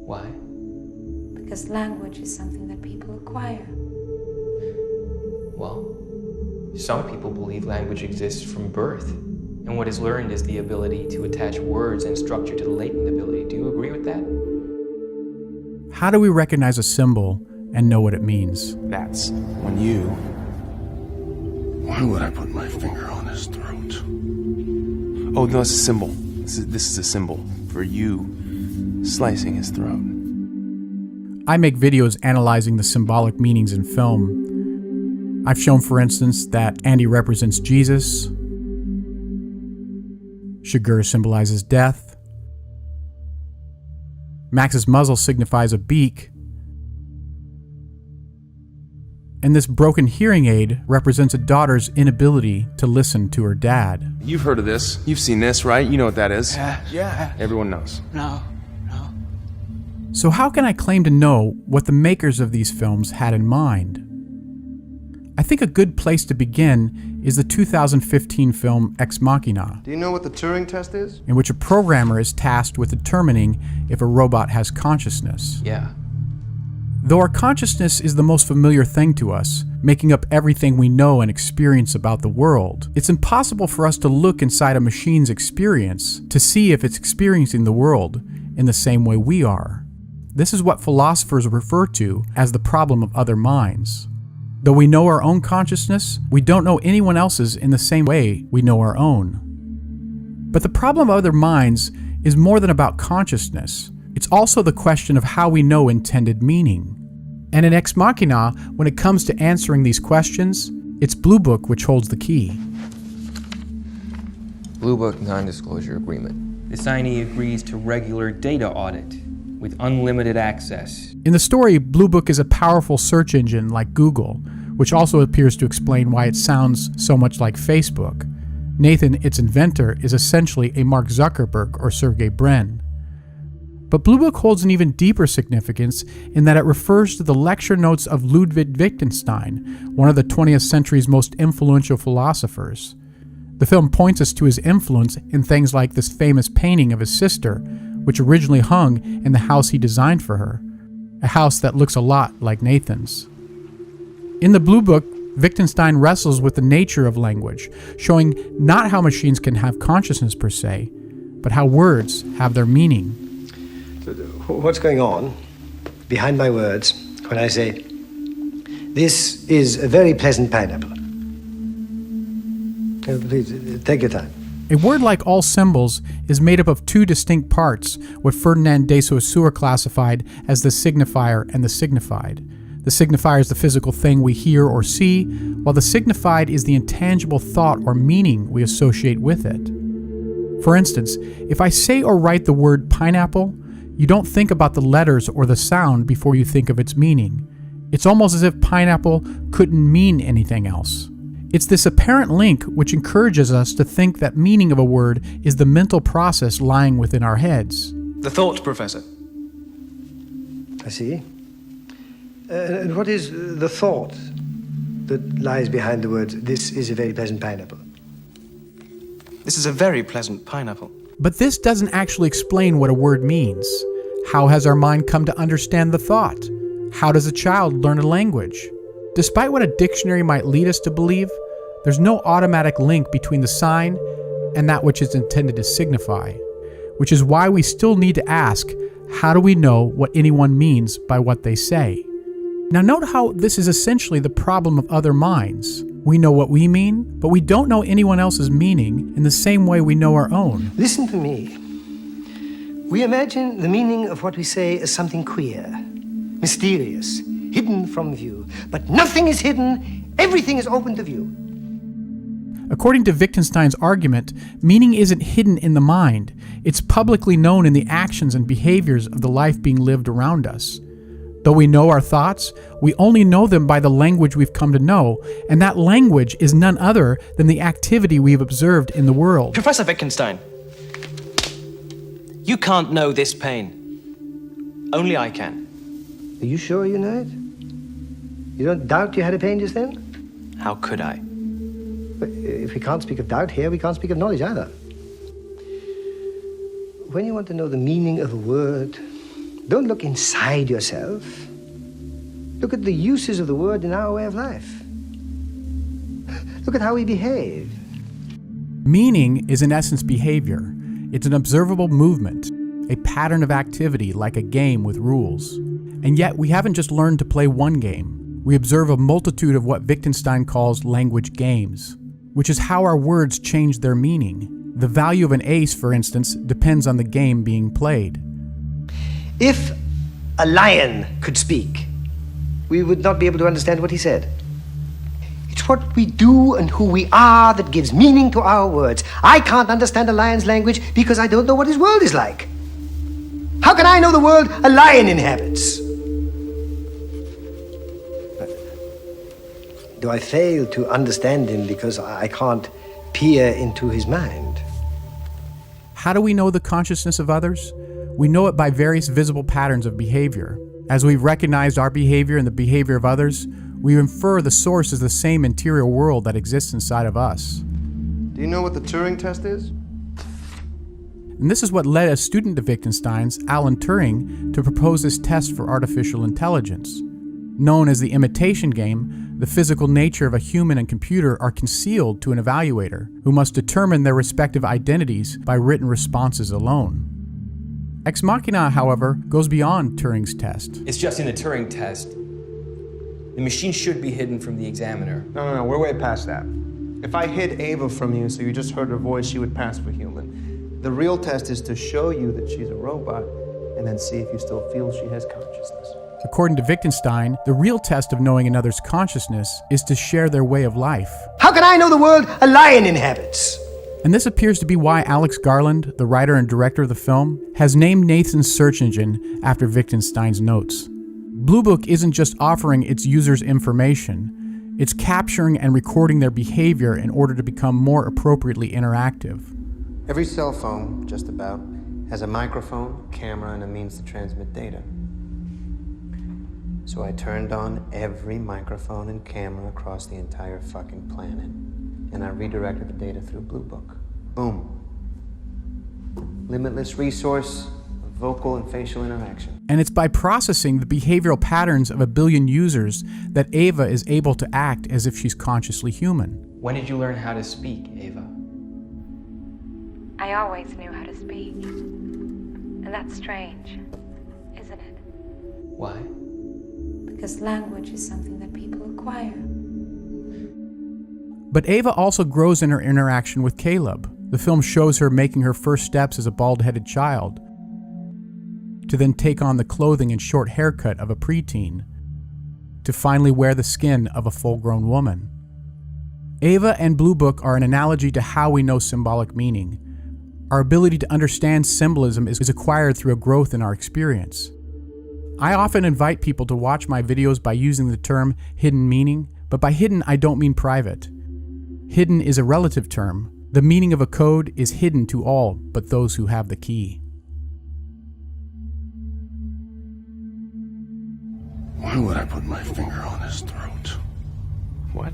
Why? Because language is something that people acquire. Well, some people believe language exists from birth, and what is learned is the ability to attach words and structure to the latent ability. Do you agree with that? How do we recognize a symbol and know what it means? That's when you... Why would I put my finger on his throat? Oh, no, it's a symbol. This is a symbol for you slicing his throat. I make videos analyzing the symbolic meanings in film. I've shown, for instance, that Andy represents Jesus, Chigurh symbolizes death, Max's muzzle signifies a beak, and this broken hearing aid represents a daughter's inability to listen to her dad. You've heard of this. You've seen this, right? You know what that is. Yeah. Everyone knows. No. So how can I claim to know what the makers of these films had in mind? I think a good place to begin is the 2015 film Ex Machina, Do you know what the Turing test is? in which a programmer is tasked with determining if a robot has consciousness. Yeah. Though our consciousness is the most familiar thing to us, making up everything we know and experience about the world, it's impossible for us to look inside a machine's experience to see if it's experiencing the world in the same way we are. This is what philosophers refer to as the problem of other minds. Though we know our own consciousness, we don't know anyone else's in the same way we know our own. But the problem of other minds is more than about consciousness. It's also the question of how we know intended meaning. And in Ex Machina, when it comes to answering these questions, it's Blue Book which holds the key. Blue Book non-disclosure agreement. The signee agrees to regular data audit with unlimited access. In the story, Blue Book is a powerful search engine like Google, which also appears to explain why it sounds so much like Facebook. Nathan, its inventor, is essentially a Mark Zuckerberg or Sergey Brin. But Blue Book holds an even deeper significance in that it refers to the lecture notes of Ludwig Wittgenstein, one of the 20th century's most influential philosophers. The film points us to his influence in things like this famous painting of his sister, which originally hung in the house he designed for her, a house that looks a lot like Nathan's. In the Blue Book, Wittgenstein wrestles with the nature of language, showing not how machines can have consciousness per se, but how words have their meaning. What's going on behind my words when I say, this is a very pleasant pineapple? Please, take your time. A word like all symbols is made up of two distinct parts, what Ferdinand de Saussure classified as the signifier and the signified. The signifier is the physical thing we hear or see, while the signified is the intangible thought or meaning we associate with it. For instance, if I say or write the word pineapple, you don't think about the letters or the sound before you think of its meaning. It's almost as if pineapple couldn't mean anything else. It's this apparent link which encourages us to think that meaning of a word is the mental process lying within our heads. The thought, Professor. I see. And what is the thought that lies behind the words, this is a very pleasant pineapple? This is a very pleasant pineapple. But this doesn't actually explain what a word means. How has our mind come to understand the thought? How does a child learn a language? Despite what a dictionary might lead us to believe, there's no automatic link between the sign and that which is intended to signify, which is why we still need to ask, how do we know what anyone means by what they say? Now note how this is essentially the problem of other minds. We know what we mean, but we don't know anyone else's meaning in the same way we know our own. Listen to me. We imagine the meaning of what we say as something queer, mysterious, hidden from view. But nothing is hidden, everything is open to view. According to Wittgenstein's argument, meaning isn't hidden in the mind. It's publicly known in the actions and behaviors of the life being lived around us. Though we know our thoughts, we only know them by the language we've come to know, and that language is none other than the activity we've observed in the world. Professor Wittgenstein, you can't know this pain. Only I can. Are you sure you know it? You don't doubt you had a pain just then? How could I? But if we can't speak of doubt here, we can't speak of knowledge either. When you want to know the meaning of a word, Don't look inside yourself. Look at the uses of the word in our way of life. Look at how we behave. Meaning is in essence behavior. It's an observable movement, a pattern of activity like a game with rules. And yet we haven't just learned to play one game. We observe a multitude of what Wittgenstein calls language games, which is how our words change their meaning. The value of an ace, for instance, depends on the game being played. If a lion could speak, we would not be able to understand what he said. It's what we do and who we are that gives meaning to our words. I can't understand a lion's language because I don't know what his world is like. How can I know the world a lion inhabits? Do I fail to understand him because I can't peer into his mind? How do we know the consciousness of others? We know it by various visible patterns of behavior. As we've recognized our behavior and the behavior of others, we infer the source is the same interior world that exists inside of us. Do you know what the Turing test is? And this is what led a student of Wittgenstein's, Alan Turing, to propose this test for artificial intelligence. Known as the imitation game, the physical nature of a human and computer are concealed to an evaluator, who must determine their respective identities by written responses alone. Ex Machina, however, goes beyond Turing's test. It's just in the Turing test. The machine should be hidden from the examiner. No, we're way past that. If I hid Ava from you so you just heard her voice, she would pass for human. The real test is to show you that she's a robot and then see if you still feel she has consciousness. According to Wittgenstein, the real test of knowing another's consciousness is to share their way of life. How can I know the world a lion inhabits? And this appears to be why Alex Garland, the writer and director of the film, has named Nathan's search engine after Wittgenstein's notes. Blue Book isn't just offering its users information, it's capturing and recording their behavior in order to become more appropriately interactive. Every cell phone, just about, has a microphone, camera, and a means to transmit data. So I turned on every microphone and camera across the entire fucking planet, and I redirected the data through Blue Book. Boom. Limitless resource of vocal and facial interaction. And it's by processing the behavioral patterns of a billion users that Ava is able to act as if she's consciously human. When did you learn how to speak, Ava? I always knew how to speak. And that's strange, isn't it? Why? Because language is something that people acquire. But Ava also grows in her interaction with Caleb. The film shows her making her first steps as a bald-headed child, to then take on the clothing and short haircut of a preteen, to finally wear the skin of a full-grown woman. Ava and Blue Book are an analogy to how we know symbolic meaning. Our ability to understand symbolism is acquired through a growth in our experience. I often invite people to watch my videos by using the term hidden meaning, but by hidden I don't mean private. Hidden is a relative term. The meaning of a code is hidden to all but those who have the key. Why would I put my finger on his throat? What?